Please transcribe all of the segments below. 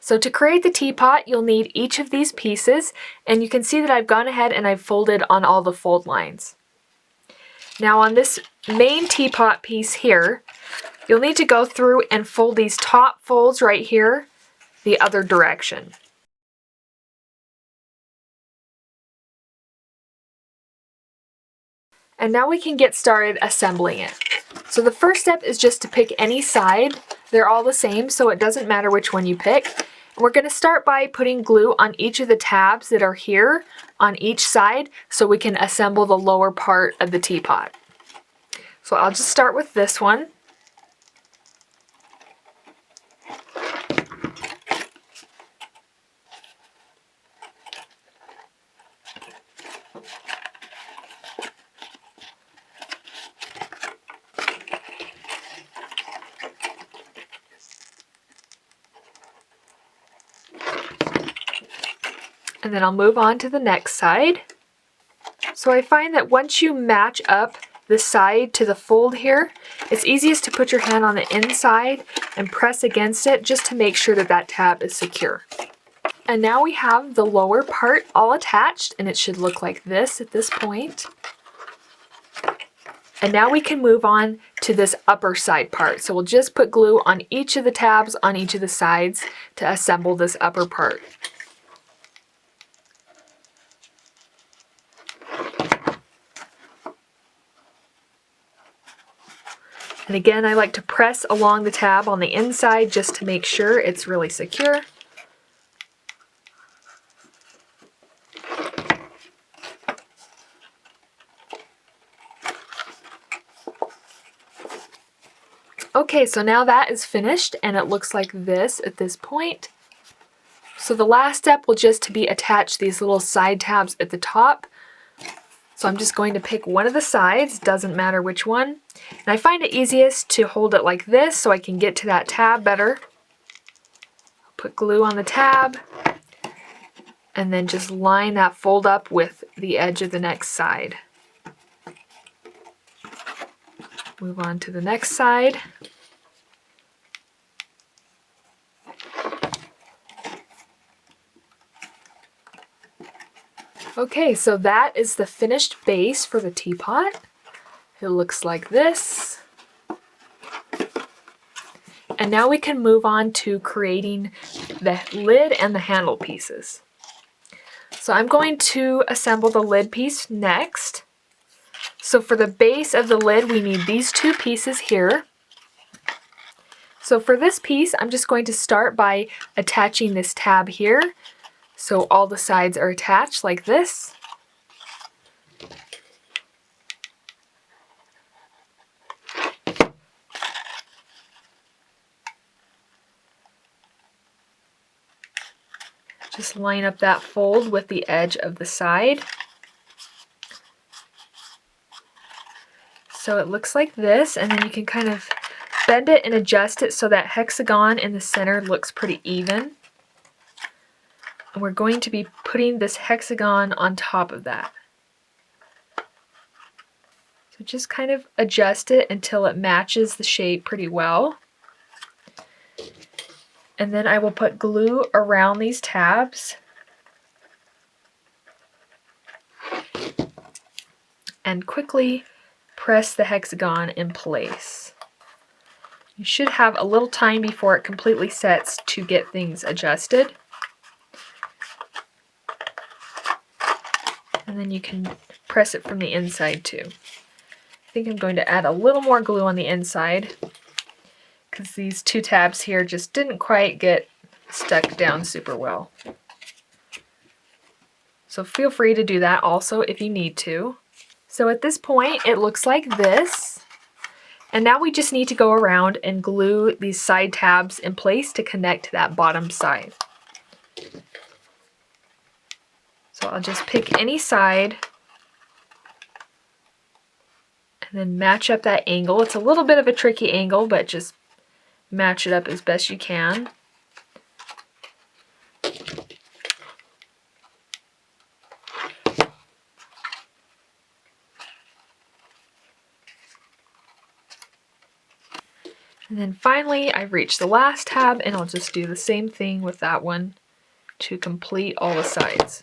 So to create the teapot, you'll need each of these pieces, and you can see that I've gone ahead and I've folded on all the fold lines. Now on this main teapot piece here, you'll need to go through and fold these top folds right here the other direction. And now we can get started assembling it. So the first step is just to pick any side. They're all the same, so it doesn't matter which one you pick. And we're going to start by putting glue on each of the tabs that are here on each side so we can assemble the lower part of the teapot. So I'll just start with this one. And then I'll move on to the next side. So I find that once you match up the side to the fold here, it's easiest to put your hand on the inside and press against it just to make sure that that tab is secure. And now we have the lower part all attached, and it should look like this at this point. And now we can move on to this upper side part. So we'll just put glue on each of the tabs on each of the sides to assemble this upper part. And again, I like to press along the tab on the inside just to make sure it's really secure. Okay, so now that is finished and it looks like this at this point. So the last step will just be attach these little side tabs at the top. So I'm just going to pick one of the sides, doesn't matter which one. And I find it easiest to hold it like this so I can get to that tab better. Put glue on the tab and then just line that fold up with the edge of the next side. Move on to the next side. Okay, so that is the finished base for the teapot. It looks like this. And now we can move on to creating the lid and the handle pieces. So I'm going to assemble the lid piece next. So for the base of the lid, we need these two pieces here. So for this piece, I'm just going to start by attaching this tab here. So all the sides are attached like this. Just line up that fold with the edge of the side. So it looks like this, and then you can kind of bend it and adjust it so that hexagon in the center looks pretty even. And we're going to be putting this hexagon on top of that. So just kind of adjust it until it matches the shape pretty well. And then I will put glue around these tabs. And quickly press the hexagon in place. You should have a little time before it completely sets to get things adjusted. And then you can press it from the inside too. I think I'm going to add a little more glue on the inside because these two tabs here just didn't quite get stuck down super well. So feel free to do that also if you need to. So at this point it looks like this. And now we just need to go around and glue these side tabs in place to connect to that bottom side. So I'll just pick any side and then match up that angle. It's a little bit of a tricky angle, but just match it up as best you can. And then finally, I've reached the last tab, and I'll just do the same thing with that one to complete all the sides.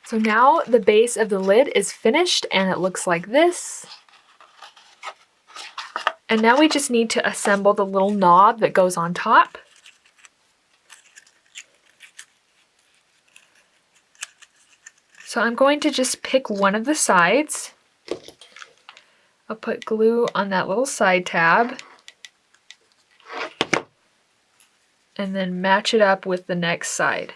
So now the base of the lid is finished, and it looks like this. And now we just need to assemble the little knob that goes on top. So I'm going to just pick one of the sides. I'll put glue on that little side tab and then match it up with the next side.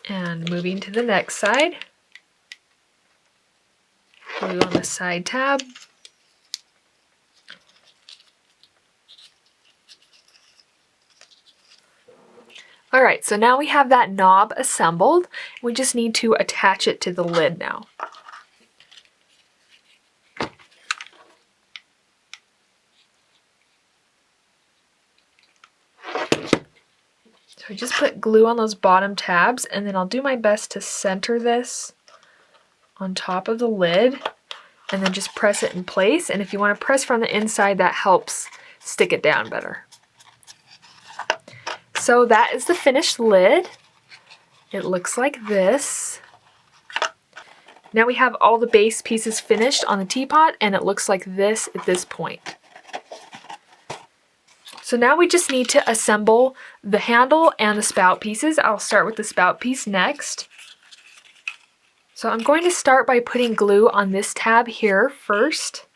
And moving to the next side, glue on the side tab. Alright, so now we have that knob assembled. We just need to attach it to the lid now. So I just put glue on those bottom tabs, and then I'll do my best to center this on top of the lid and then just press it in place. And if you want to press from the inside, that helps stick it down better. So that is the finished lid. It looks like this. Now we have all the base pieces finished on the teapot, and it looks like this at this point. So now we just need to assemble the handle and the spout pieces. I'll start with the spout piece next. So I'm going to start by putting glue on this tab here first.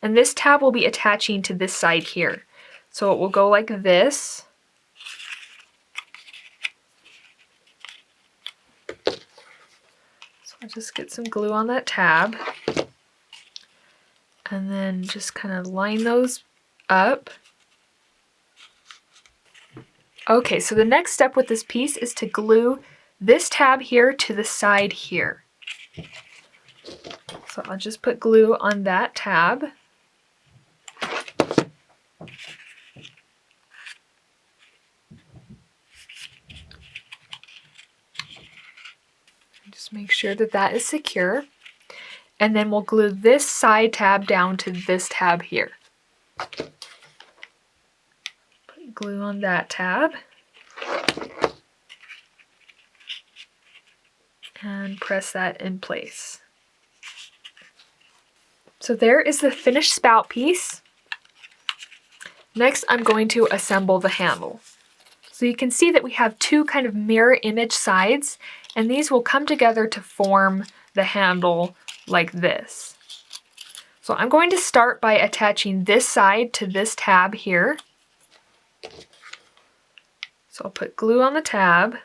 And this tab will be attaching to this side here. So it will go like this. So I'll just get some glue on that tab. And then just kind of line those up. Okay, so the next step with this piece is to glue this tab here to the side here. So I'll just put glue on that tab. Just make sure that that is secure. And then we'll glue this side tab down to this tab here. Glue on that tab and press that in place. So there is the finished spout piece. Next, I'm going to assemble the handle. So you can see that we have two kind of mirror image sides, and these will come together to form the handle like this. So I'm going to start by attaching this side to this tab here. So I'll put glue on the tab,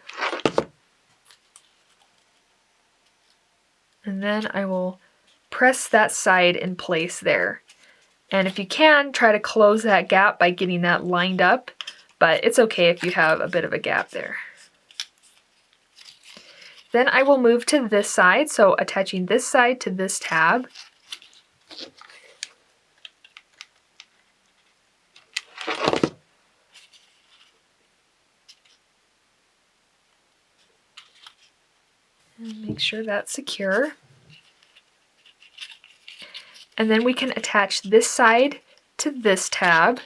and then I will press that side in place there. And if you can, try to close that gap by getting that lined up, but it's okay if you have a bit of a gap there. Then I will move to this side, so attaching this side to this tab. And make sure that's secure. And then we can attach this side to this tab.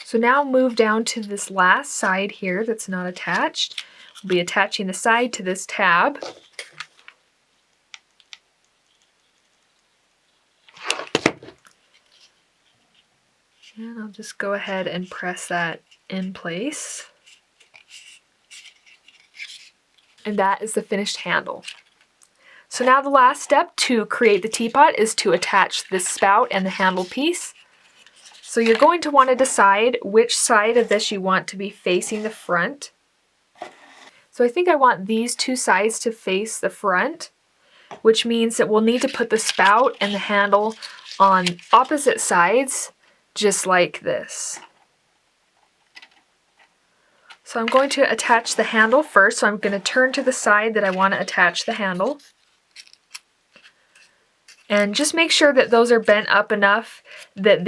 So now move down to this last side here that's not attached. We'll be attaching the side to this tab. And I'll just go ahead and press that in place. And that is the finished handle. So now the last step to create the teapot is to attach this spout and the handle piece. So you're going to want to decide which side of this you want to be facing the front. So I think I want these two sides to face the front, which means that we'll need to put the spout and the handle on opposite sides, just like this. So I'm going to attach the handle first, so I'm going to turn to the side that I want to attach the handle. And just make sure that those are bent up enough that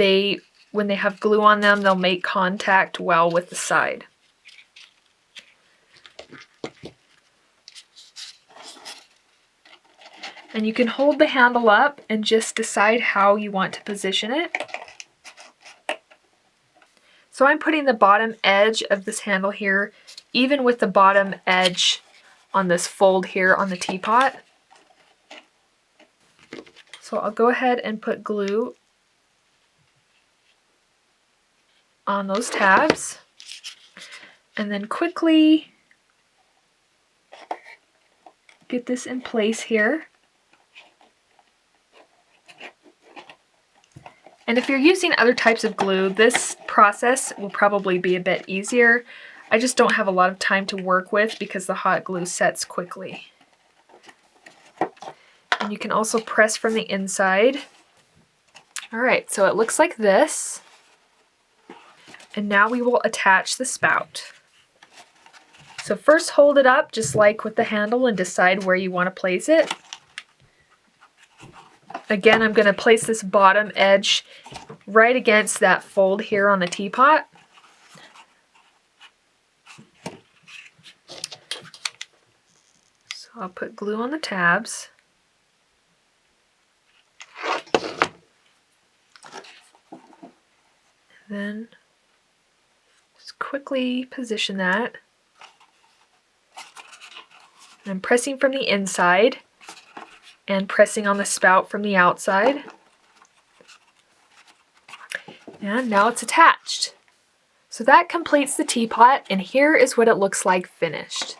when they have glue on them, they'll make contact well with the side. And you can hold the handle up and just decide how you want to position it. So I'm putting the bottom edge of this handle here, even with the bottom edge on this fold here on the teapot. So I'll go ahead and put glue on those tabs, and then quickly get this in place here. And if you're using other types of glue, this process will probably be a bit easier. I just don't have a lot of time to work with because the hot glue sets quickly. And you can also press from the inside. All right, so it looks like this. And now we will attach the spout. So first hold it up just like with the handle and decide where you want to place it. Again, I'm going to place this bottom edge right against that fold here on the teapot. So I'll put glue on the tabs. And then just quickly position that. And I'm pressing from the inside and pressing on the spout from the outside. And now it's attached. So that completes the teapot, and here is what it looks like finished.